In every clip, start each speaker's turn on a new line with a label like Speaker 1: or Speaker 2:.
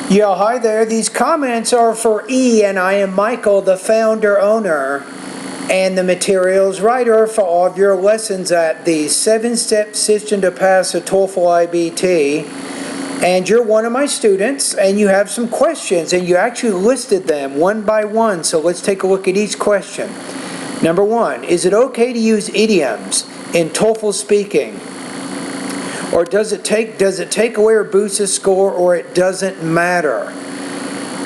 Speaker 1: Yeah, hi there. These comments are for E, and I am Michael, the founder, owner, and the materials writer for all of your lessons at the 7-Step System to Pass a TOEFL IBT. And you're one of my students, and you have some questions, and you actually listed them one by one. So let's take a look at each question. Number one, is it okay to use idioms in TOEFL speaking? Or does it take away or boost a score, or it doesn't matter?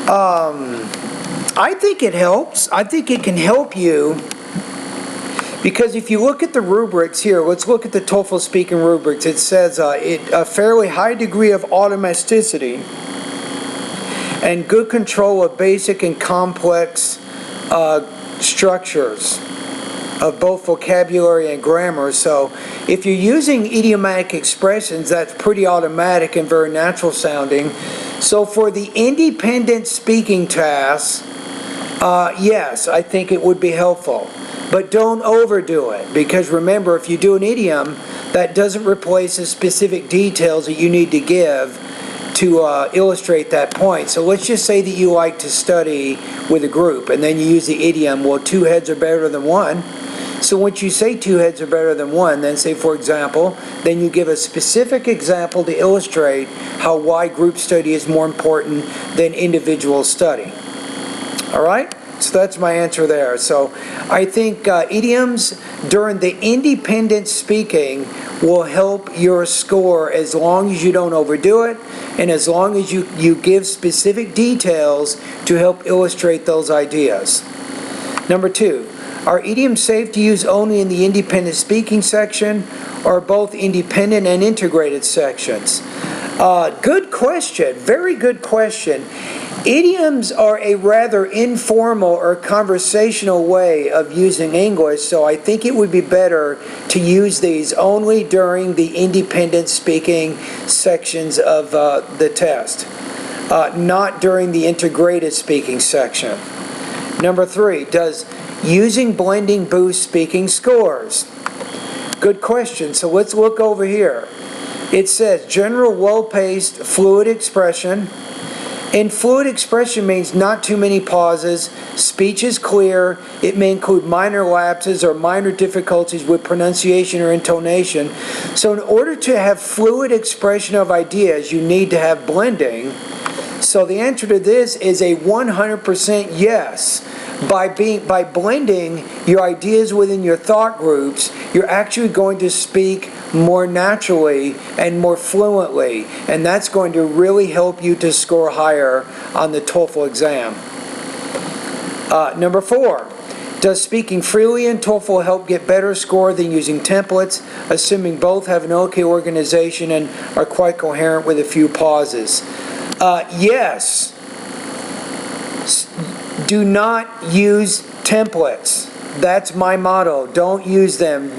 Speaker 1: I think it helps. I think it can help you, because if you look at the rubrics here, let's look at the TOEFL speaking rubrics. It says a fairly high degree of automaticity and good control of basic and complex structures of both vocabulary and grammar. So if you're using idiomatic expressions, that's pretty automatic and very natural sounding. So for the independent speaking tasks, yes, I think it would be helpful. But don't overdo it, because remember, if you do an idiom, that doesn't replace the specific details that you need to give to illustrate that point. So let's just say that you like to study with a group, and then you use the idiom, well, two heads are better than one. So once you say two heads are better than one, then say, for example, then you give a specific example to illustrate why group study is more important than individual study. All right? So that's my answer there. So I think idioms during the independent speaking will help your score as long as you don't overdo it, and as long as you give specific details to help illustrate those ideas. Number two, are idioms safe to use only in the independent speaking section, or both independent and integrated sections? Good question. Very good question. Idioms are a rather informal or conversational way of using English, so I think it would be better to use these only during the independent speaking sections of the test, not during the integrated speaking section. Number three, does using blending boost speaking scores? Good question. So let's look over here. It says general well-paced fluid expression. And fluid expression means not too many pauses, speech is clear, it may include minor lapses or minor difficulties with pronunciation or intonation. So in order to have fluid expression of ideas, you need to have blending. So the answer to this is a 100% yes. By blending your ideas within your thought groups, you're actually going to speak more naturally and more fluently, and that's going to really help you to score higher on the TOEFL exam. Number four, does speaking freely in TOEFL help get better score than using templates, assuming both have an okay organization and are quite coherent with a few pauses? Yes. Do not use templates. That's my motto. Don't use them.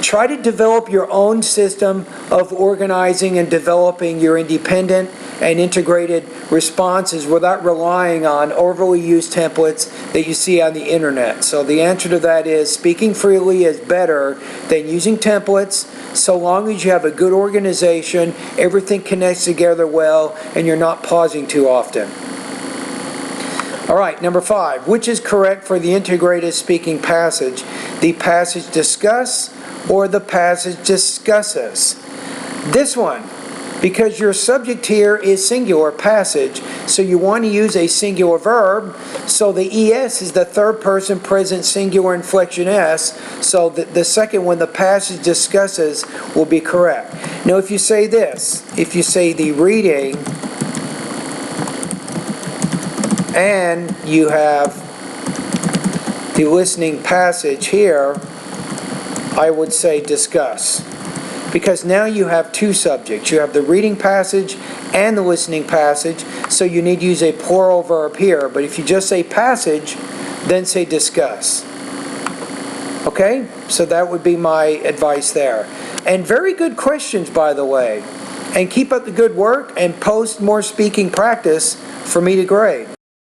Speaker 1: Try to develop your own system of organizing and developing your independent and integrated responses without relying on overly used templates that you see on the internet. So the answer to that is speaking freely is better than using templates, so long as you have a good organization, everything connects together well, and you're not pausing too often. All right, number five, which is correct for the integrated speaking passage? The passage discuss or the passage discusses? This one, because your subject here is singular passage, so you want to use a singular verb, so the ES is the third person present singular inflection S, so the second one, the passage discusses, will be correct. Now if you say this, if you say the reading, and you have the listening passage here, I would say discuss. Because now you have two subjects. You have the reading passage and the listening passage, so you need to use a plural verb here. But if you just say passage, then say discuss. Okay? So that would be my advice there. And very good questions, by the way. And keep up the good work and post more speaking practice for me to grade.